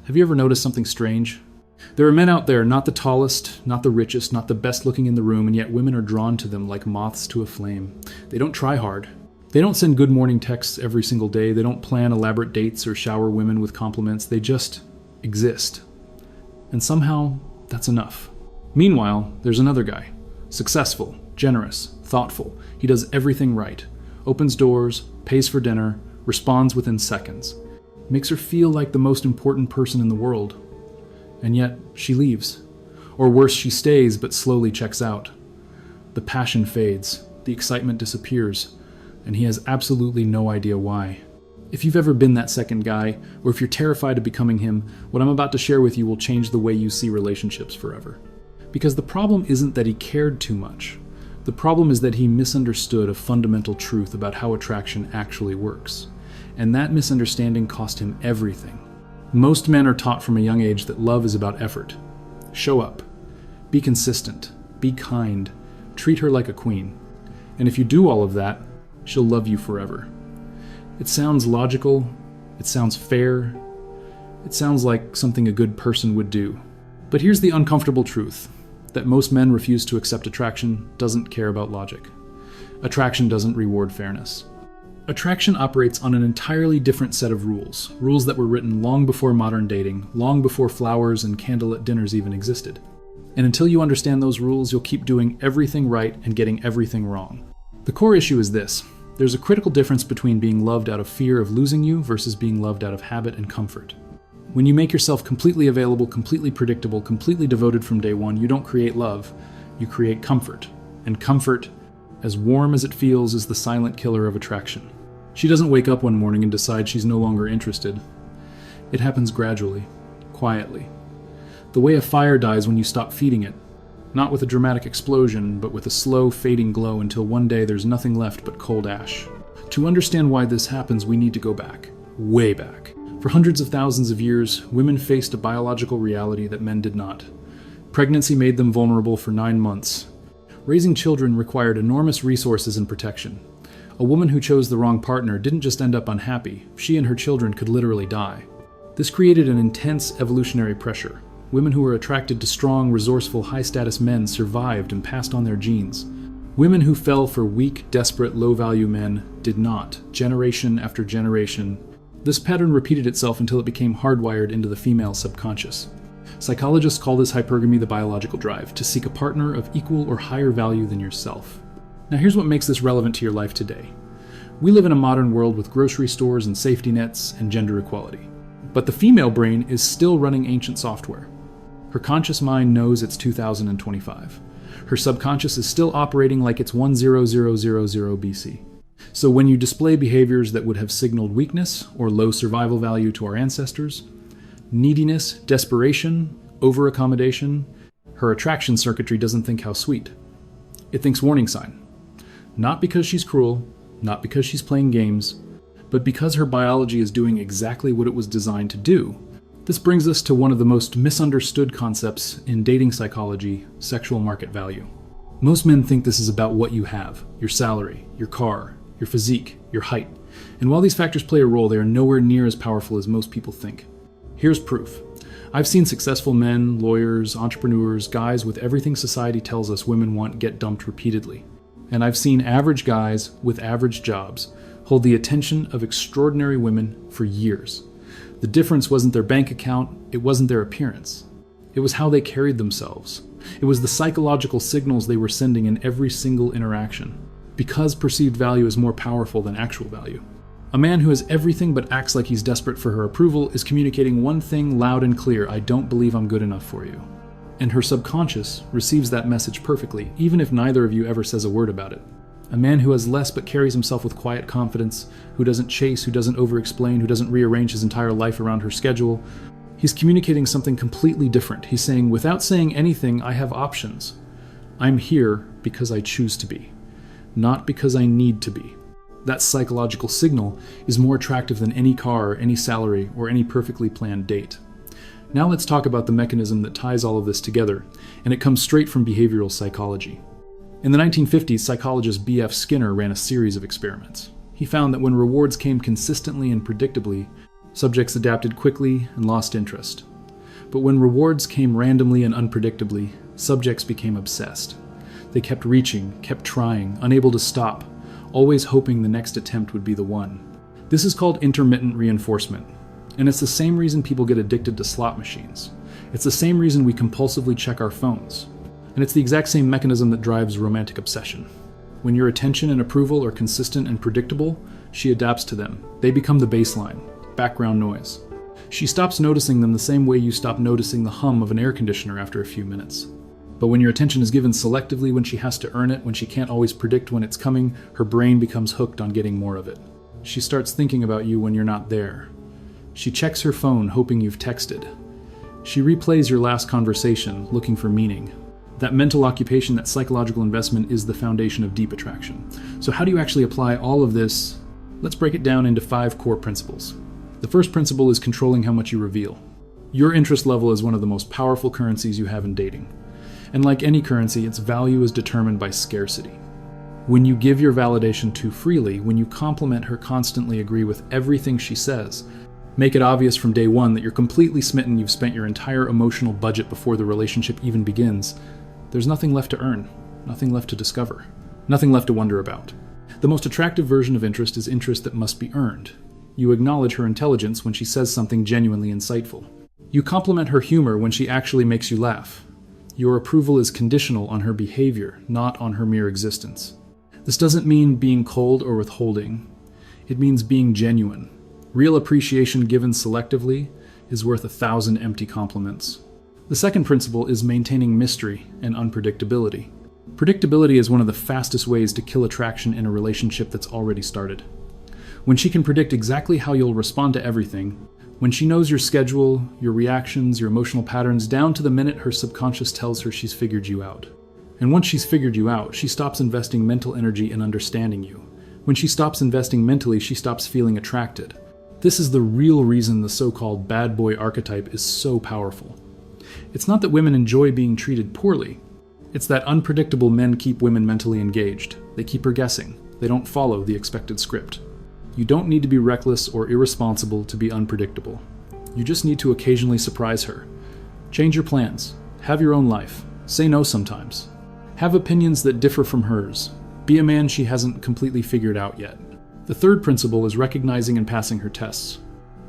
Have you ever noticed something strange? There are men out there, not the tallest, not the richest, not the best looking in the room, and yet women are drawn to them like moths to a flame. They don't try hard. They don't send good morning texts every single day. They don't plan elaborate dates or shower women with compliments. They just exist. And somehow, that's enough. Meanwhile, there's another guy. Successful, generous, thoughtful. He does everything right. Opens doors, pays for dinner, responds within seconds. Makes her feel like the most important person in the world. And yet, she leaves. Or worse, she stays but slowly checks out. The passion fades, the excitement disappears, and he has absolutely no idea why. If you've ever been that second guy, or if you're terrified of becoming him, what I'm about to share with you will change the way you see relationships forever. Because the problem isn't that he cared too much. The problem is that he misunderstood a fundamental truth about how attraction actually works. And that misunderstanding cost him everything. Most men are taught from a young age that love is about effort. Show up. Be consistent. Be kind. Treat her like a queen. And if you do all of that, she'll love you forever. It sounds logical. It sounds fair. It sounds like something a good person would do. But here's the uncomfortable truth, that most men refuse to accept attraction doesn't care about logic. Attraction doesn't reward fairness. Attraction operates on an entirely different set of rules, rules that were written long before modern dating, long before flowers and candlelit dinners even existed. And until you understand those rules, you'll keep doing everything right and getting everything wrong. The core issue is this. There's a critical difference between being loved out of fear of losing you versus being loved out of habit and comfort. When you make yourself completely available, completely predictable, completely devoted from day one, you don't create love, you create comfort. And comfort, as warm as it feels, is the silent killer of attraction. She doesn't wake up one morning and decide she's no longer interested. It happens gradually, quietly. The way a fire dies when you stop feeding it. Not with a dramatic explosion, but with a slow, fading glow until one day there's nothing left but cold ash. To understand why this happens, we need to go back. Way back. For hundreds of thousands of years, women faced a biological reality that men did not. Pregnancy made them vulnerable for 9 months. Raising children required enormous resources and protection. A woman who chose the wrong partner didn't just end up unhappy, she and her children could literally die. This created an intense evolutionary pressure. Women who were attracted to strong, resourceful, high-status men survived and passed on their genes. Women who fell for weak, desperate, low-value men did not, generation after generation. This pattern repeated itself until it became hardwired into the female subconscious. Psychologists call this hypergamy the biological drive, to seek a partner of equal or higher value than yourself. Now here's what makes this relevant to your life today. We live in a modern world with grocery stores and safety nets and gender equality. But the female brain is still running ancient software. Her conscious mind knows it's 2025. Her subconscious is still operating like it's 10000 BC. So when you display behaviors that would have signaled weakness or low survival value to our ancestors, neediness, desperation, over-accommodation, her attraction circuitry doesn't think how sweet. It thinks warning sign. Not because she's cruel, not because she's playing games, but because her biology is doing exactly what it was designed to do. This brings us to one of the most misunderstood concepts in dating psychology, sexual market value. Most men think this is about what you have, your salary, your car, your physique, your height. And while these factors play a role, they are nowhere near as powerful as most people think. Here's proof. I've seen successful men, lawyers, entrepreneurs, guys with everything society tells us women want get dumped repeatedly. And I've seen average guys with average jobs hold the attention of extraordinary women for years. The difference wasn't their bank account, it wasn't their appearance. It was how they carried themselves. It was the psychological signals they were sending in every single interaction. Because perceived value is more powerful than actual value. A man who has everything but acts like he's desperate for her approval is communicating one thing loud and clear: I don't believe I'm good enough for you. And her subconscious receives that message perfectly, even if neither of you ever says a word about it. A man who has less but carries himself with quiet confidence, who doesn't chase, who doesn't over-explain, who doesn't rearrange his entire life around her schedule, he's communicating something completely different. He's saying, without saying anything, I have options. I'm here because I choose to be, not because I need to be. That psychological signal is more attractive than any car, any salary, or any perfectly planned date. Now let's talk about the mechanism that ties all of this together, and it comes straight from behavioral psychology. In the 1950s, psychologist B.F. Skinner ran a series of experiments. He found that when rewards came consistently and predictably, Subjects adapted quickly and lost interest. But when rewards came randomly and unpredictably, subjects became obsessed. They kept reaching, kept trying, unable to stop, always hoping the next attempt would be the one. This is called intermittent reinforcement, and it's the same reason people get addicted to slot machines. It's the same reason we compulsively check our phones. And it's the exact same mechanism that drives romantic obsession. When your attention and approval are consistent and predictable, she adapts to them. They become the baseline, background noise. She stops noticing them the same way you stop noticing the hum of an air conditioner after a few minutes. But when your attention is given selectively, when she has to earn it, when she can't always predict when it's coming, her brain becomes hooked on getting more of it. She starts thinking about you when you're not there. She checks her phone, hoping you've texted. She replays your last conversation, looking for meaning. That mental occupation, that psychological investment, is the foundation of deep attraction. So how do you actually apply all of this? Let's break it down into 5 core principles. The first principle is controlling how much you reveal. Your interest level is one of the most powerful currencies you have in dating. And like any currency, its value is determined by scarcity. When you give your validation too freely, when you compliment her, constantly agree with everything she says, make it obvious from day one that you're completely smitten, you've spent your entire emotional budget before the relationship even begins, there's nothing left to earn, nothing left to discover, nothing left to wonder about. The most attractive version of interest is interest that must be earned. You acknowledge her intelligence when she says something genuinely insightful. You compliment her humor when she actually makes you laugh. Your approval is conditional on her behavior, not on her mere existence. This doesn't mean being cold or withholding. It means being genuine. Real appreciation given selectively is worth 1,000 empty compliments. The second principle is maintaining mystery and unpredictability. Predictability is one of the fastest ways to kill attraction in a relationship that's already started. When she can predict exactly how you'll respond to everything, when she knows your schedule, your reactions, your emotional patterns, down to the minute her subconscious tells her she's figured you out. And once she's figured you out, she stops investing mental energy in understanding you. When she stops investing mentally, she stops feeling attracted. This is the real reason the so-called bad boy archetype is so powerful. It's not that women enjoy being treated poorly. It's that unpredictable men keep women mentally engaged. They keep her guessing. They don't follow the expected script. You don't need to be reckless or irresponsible to be unpredictable. You just need to occasionally surprise her. Change your plans. Have your own life. Say no sometimes. Have opinions that differ from hers. Be a man she hasn't completely figured out yet. The third principle is recognizing and passing her tests.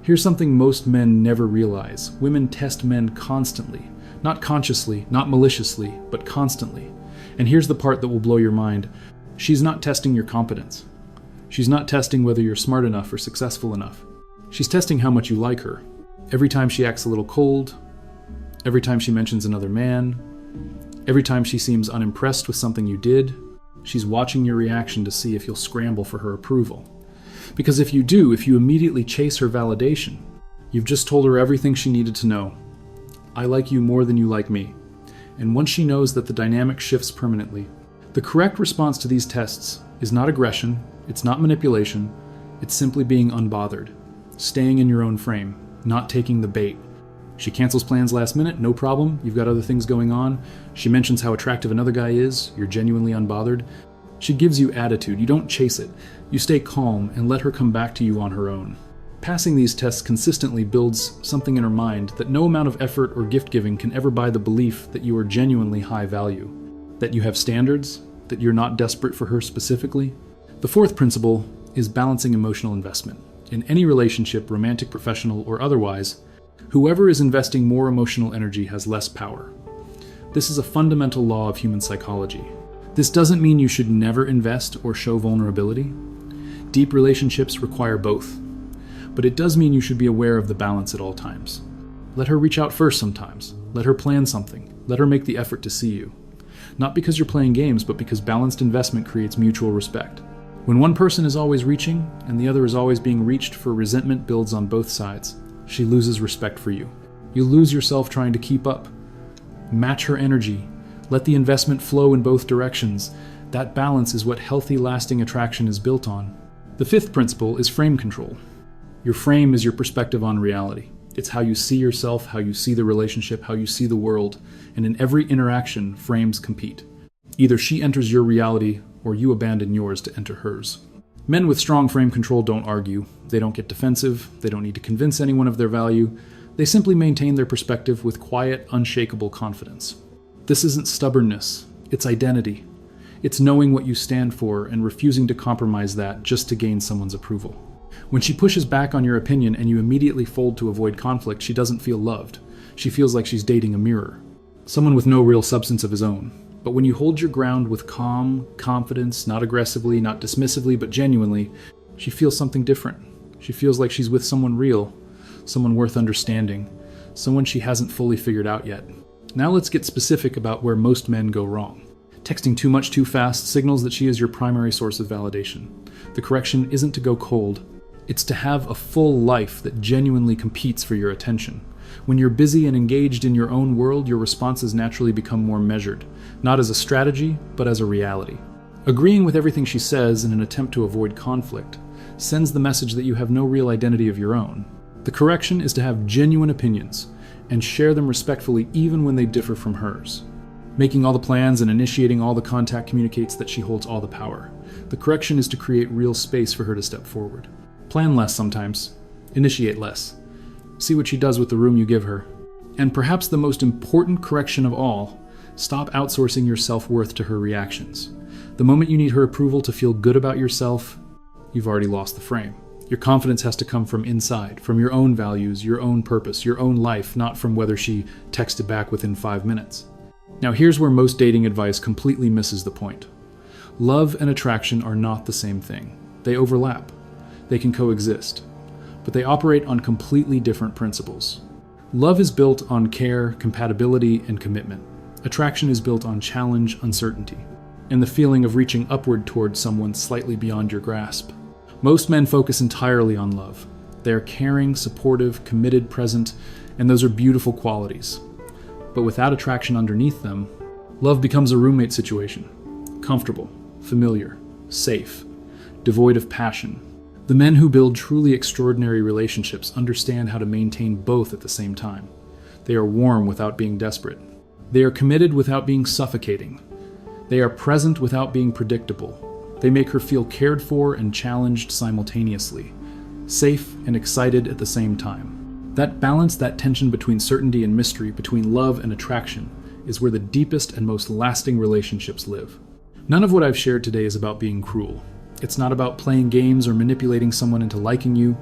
Here's something most men never realize. Women test men constantly. Not consciously, not maliciously, but constantly. And here's the part that will blow your mind. She's not testing your competence. She's not testing whether you're smart enough or successful enough. She's testing how much you like her. Every time she acts a little cold, every time she mentions another man, every time she seems unimpressed with something you did, she's watching your reaction to see if you'll scramble for her approval. Because if you do, if you immediately chase her validation, you've just told her everything she needed to know. I like you more than you like me. And once she knows that the dynamic shifts permanently, the correct response to these tests is not aggression, it's not manipulation, it's simply being unbothered, staying in your own frame, not taking the bait. She cancels plans last minute, no problem, you've got other things going on. She mentions how attractive another guy is, you're genuinely unbothered. She gives you attitude, you don't chase it. You stay calm and let her come back to you on her own. Passing these tests consistently builds something in her mind that no amount of effort or gift-giving can ever buy the belief that you are genuinely high value, that you have standards, that you're not desperate for her specifically. The fourth principle is balancing emotional investment. In any relationship, romantic, professional, or otherwise, whoever is investing more emotional energy has less power. This is a fundamental law of human psychology. This doesn't mean you should never invest or show vulnerability. Deep relationships require both. But it does mean you should be aware of the balance at all times. Let her reach out first sometimes. Let her plan something. Let her make the effort to see you. Not because you're playing games, but because balanced investment creates mutual respect. When one person is always reaching, and the other is always being reached for, resentment builds on both sides. She loses respect for you. You lose yourself trying to keep up. Match her energy. Let the investment flow in both directions. That balance is what healthy, lasting attraction is built on. The fifth principle is frame control. Your frame is your perspective on reality. It's how you see yourself, how you see the relationship, how you see the world, and in every interaction, frames compete. Either she enters your reality, or you abandon yours to enter hers. Men with strong frame control don't argue. They don't get defensive. They don't need to convince anyone of their value. They simply maintain their perspective with quiet, unshakable confidence. This isn't stubbornness. It's identity. It's knowing what you stand for and refusing to compromise that just to gain someone's approval. When she pushes back on your opinion and you immediately fold to avoid conflict, she doesn't feel loved. She feels like she's dating a mirror, someone with no real substance of his own. But when you hold your ground with calm, confidence, not aggressively, not dismissively, but genuinely, she feels something different. She feels like she's with someone real, someone worth understanding, someone she hasn't fully figured out yet. Now let's get specific about where most men go wrong. Texting too much too fast signals that she is your primary source of validation. The correction isn't to go cold. It's to have a full life that genuinely competes for your attention. When you're busy and engaged in your own world, your responses naturally become more measured, not as a strategy, but as a reality. Agreeing with everything she says in an attempt to avoid conflict sends the message that you have no real identity of your own. The correction is to have genuine opinions and share them respectfully even when they differ from hers. Making all the plans and initiating all the contact communicates that she holds all the power. The correction is to create real space for her to step forward. Plan less sometimes. Initiate less. See what she does with the room you give her. And perhaps the most important correction of all, stop outsourcing your self-worth to her reactions. The moment you need her approval to feel good about yourself, you've already lost the frame. Your confidence has to come from inside, from your own values, your own purpose, your own life, not from whether she texted back within 5 minutes. Now here's where most dating advice completely misses the point. Love and attraction are not the same thing. They overlap. They can coexist. But they operate on completely different principles. Love is built on care, compatibility, and commitment. Attraction is built on challenge, uncertainty, and the feeling of reaching upward towards someone slightly beyond your grasp. Most men focus entirely on love. They are caring, supportive, committed, present, and those are beautiful qualities. But without attraction underneath them, love becomes a roommate situation. Comfortable, familiar, safe, devoid of passion. The men who build truly extraordinary relationships understand how to maintain both at the same time. They are warm without being desperate. They are committed without being suffocating. They are present without being predictable. They make her feel cared for and challenged simultaneously, safe and excited at the same time. That balance, that tension between certainty and mystery, between love and attraction, is where the deepest and most lasting relationships live. None of what I've shared today is about being cruel. It's not about playing games or manipulating someone into liking you.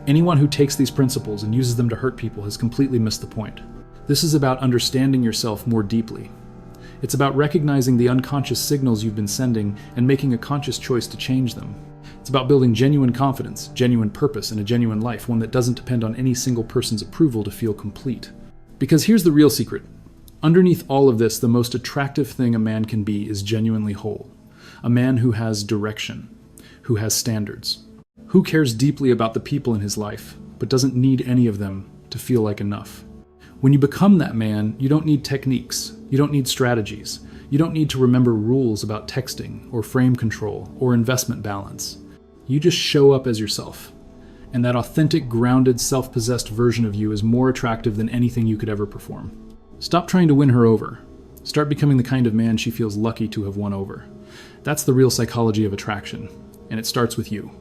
Anyone who takes these principles and uses them to hurt people has completely missed the point. This is about understanding yourself more deeply. It's about recognizing the unconscious signals you've been sending and making a conscious choice to change them. It's about building genuine confidence, genuine purpose, and a genuine life, one that doesn't depend on any single person's approval to feel complete. Because here's the real secret. Underneath all of this, the most attractive thing a man can be is genuinely whole. A man who has direction, who has standards, who cares deeply about the people in his life, but doesn't need any of them to feel like enough. When you become that man, you don't need techniques, you don't need strategies, you don't need to remember rules about texting or frame control or investment balance. You just show up as yourself. And that authentic, grounded, self-possessed version of you is more attractive than anything you could ever perform. Stop trying to win her over. Start becoming the kind of man she feels lucky to have won over. That's the real psychology of attraction, and it starts with you.